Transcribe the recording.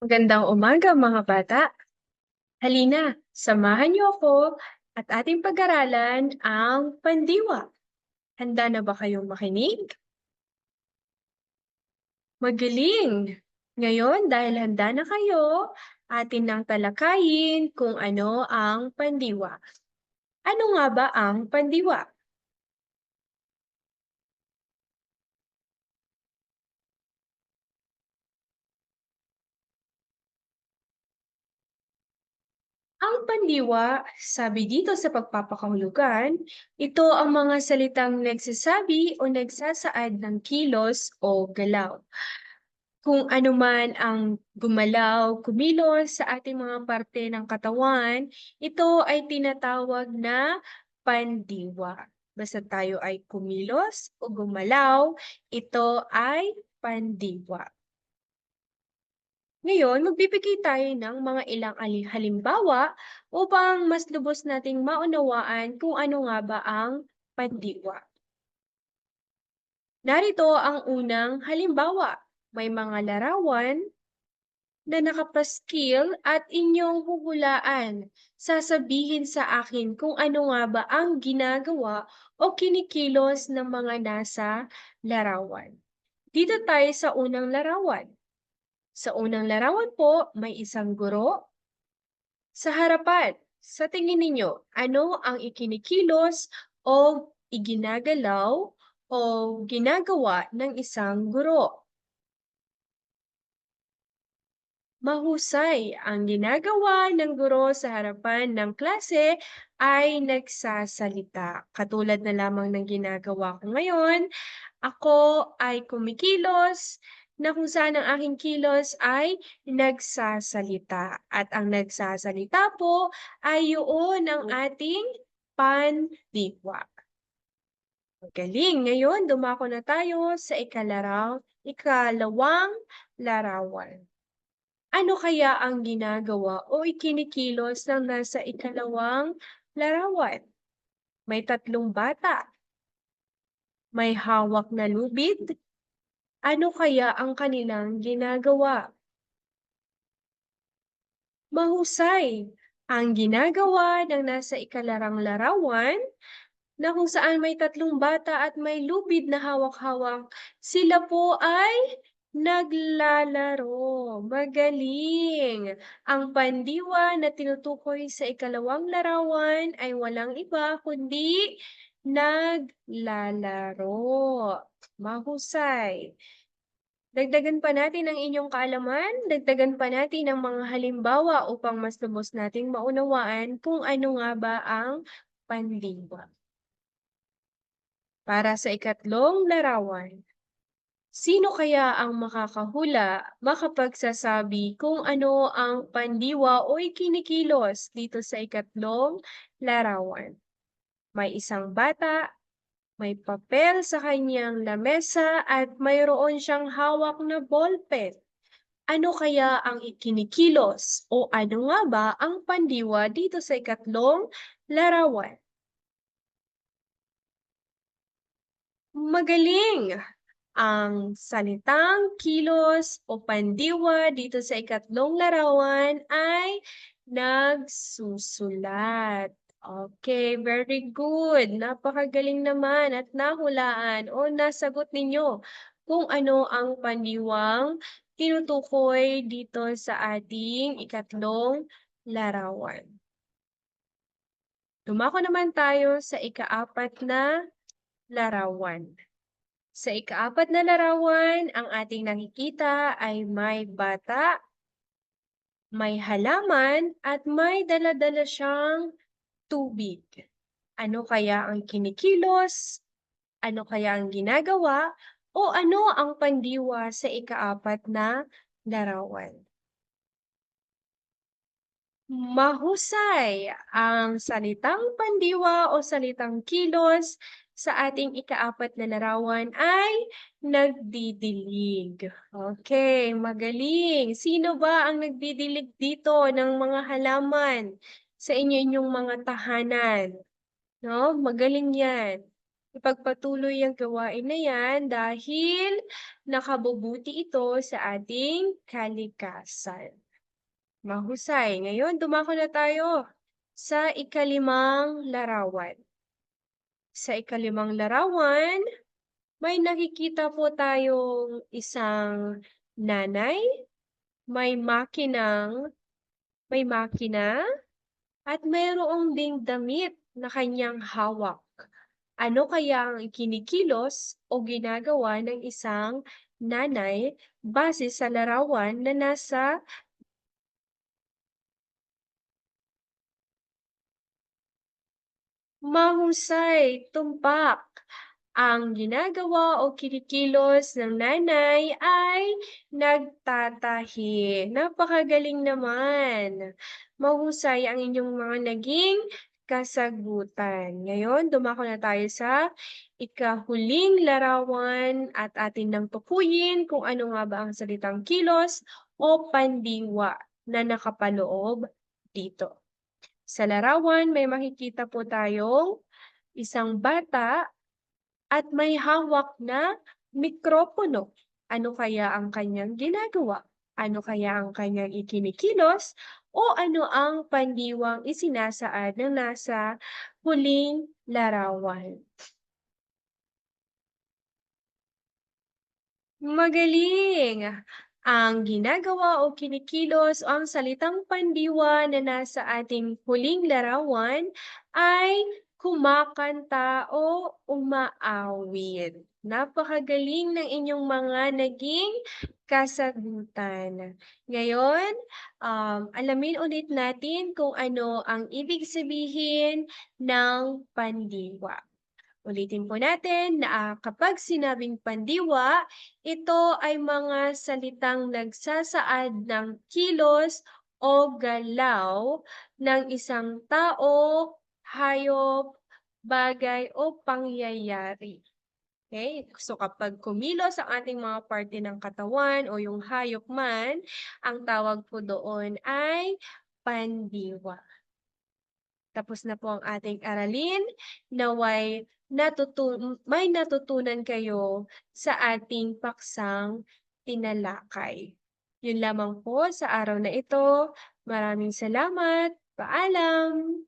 Magandang umaga mga bata. Halina, samahan niyo ako at ating pag-aralan ang pandiwa. Handa na ba kayong makinig? Magaling! Ngayon, dahil handa na kayo, atin nang talakayin kung ano ang pandiwa. Ano nga ba ang pandiwa? Ang pandiwa, sabi dito sa pagpapakahulugan, ito ang mga salitang nagsasabi o nagsasaad ng kilos o galaw. Kung ano man ang gumalaw, kumilos sa ating mga parte ng katawan, ito ay tinatawag na pandiwa. Basta tayo ay kumilos o gumalaw, ito ay pandiwa. Ngayon, magbibigay tayo ng mga ilang halimbawa upang mas lubos nating maunawaan kung ano nga ba ang pandiwa. Narito ang unang halimbawa. May mga larawan na nakapaskil at inyong huhulaan. Sasabihin sa akin kung ano nga ba ang ginagawa o kinikilos ng mga nasa larawan. Dito tayo sa unang larawan. Sa unang larawan po, may isang guro. Sa harapan, sa tingin ninyo, ano ang ikinikilos o iginagalaw o ginagawa ng isang guro? Mahusay, ang ginagawa ng guro sa harapan ng klase ay nagsasalita. Katulad na lamang ng ginagawa ko ngayon, ako ay kumikilos na kung saan ang aking kilos ay nagsasalita. At ang nagsasalita po ay yun ang ating pandiwa. Magaling! Ngayon, dumako na tayo sa ikalawang larawan. Ano kaya ang ginagawa o ikinikilos ng nasa ikalawang larawan? May tatlong bata. May hawak na lubid. Ano kaya ang kanilang ginagawa? Mahusay! Ang ginagawa ng nasa ikalarang larawan na kung saan may tatlong bata at may lubid na hawak-hawak, sila po ay naglalaro. Magaling! Ang pandiwa na tinutukoy sa ikalawang larawan ay walang iba kundi naglalaro. Mahusay! Dagdagan pa natin ang inyong kaalaman, dagdagan pa natin ang mga halimbawa upang mas lubos nating maunawaan kung ano nga ba ang pandiwa. Para sa ikatlong larawan, sino kaya ang makapagsasabi kung ano ang pandiwa o ikinikilos dito sa ikatlong larawan? May isang bata, may papel sa kanyang lamesa at mayroon siyang hawak na ballpen. Ano kaya ang ikinikilos o ano nga ba ang pandiwa dito sa ikatlong larawan? Magaling! Ang salitang kilos o pandiwa dito sa ikatlong larawan ay nagsusulat. Okay, very good. Napakagaling naman at nahulaan o nasagot ninyo kung ano ang pandiwang tinutukoy dito sa ating ikatlong larawan. Dumako naman tayo sa ikaapat na larawan. Sa ikaapat na larawan, ang ating nakikita ay may bata, may halaman, at may dala-dala siyang tubig. Ano kaya ang kinikilos? Ano kaya ang ginagawa? O ano ang pandiwa sa ikaapat na larawan? Mahusay! Ang salitang pandiwa o salitang kilos sa ating ikaapat na larawan ay nagdidilig. Okay, magaling. Sino ba ang nagdidilig dito ng mga halaman sa inyong mga tahanan? No? Magaling yan. Ipagpatuloy ang gawain na yan dahil nakabubuti ito sa ating kalikasan. Mahusay. Ngayon, dumako na tayo sa ikalimang larawan. Sa ikalimang larawan, may nakikita po tayong isang nanay, may makinang may makina at mayroong ding damit na kanyang hawak. Ano kaya ang ikinikilos o ginagawa ng isang nanay base sa larawan na nasa mahusay, tumpak? Ang ginagawa o kinikilos ng nanay ay nagtatahi. Napakagaling naman. Mahusay ang inyong mga naging kasagutan. Ngayon, dumako na tayo sa ikahuling larawan at atin nang tukuyin kung ano nga ba ang salitang kilos o pandiwa na nakapaloob dito. Sa larawan, may makikita po tayong isang bata at may hawak na mikropono. Ano kaya ang kanyang ginagawa? Ano kaya ang kanyang ikinikilos? O ano ang pandiwang isinasaad na nasa huling larawan? Magaling! Ang ginagawa o kinikilos o ang salitang pandiwa na nasa ating huling larawan ay kumakanta o umaawit. Napakagaling ng inyong mga naging kasagutan. Ngayon, alamin ulit natin kung ano ang ibig sabihin ng pandiwa. Ulitin po natin na kapag sinabing pandiwa, ito ay mga salitang nagsasaad ng kilos o galaw ng isang tao, hayop, bagay o pangyayari. Okay? So kapag kumilos ang ating mga parte ng katawan o yung hayop man, ang tawag po doon ay pandiwa. Tapos na po ang ating aralin. Naway may natutunan kayo sa ating paksang tinalakay. Yun lamang po sa araw na ito. Maraming salamat. Paalam!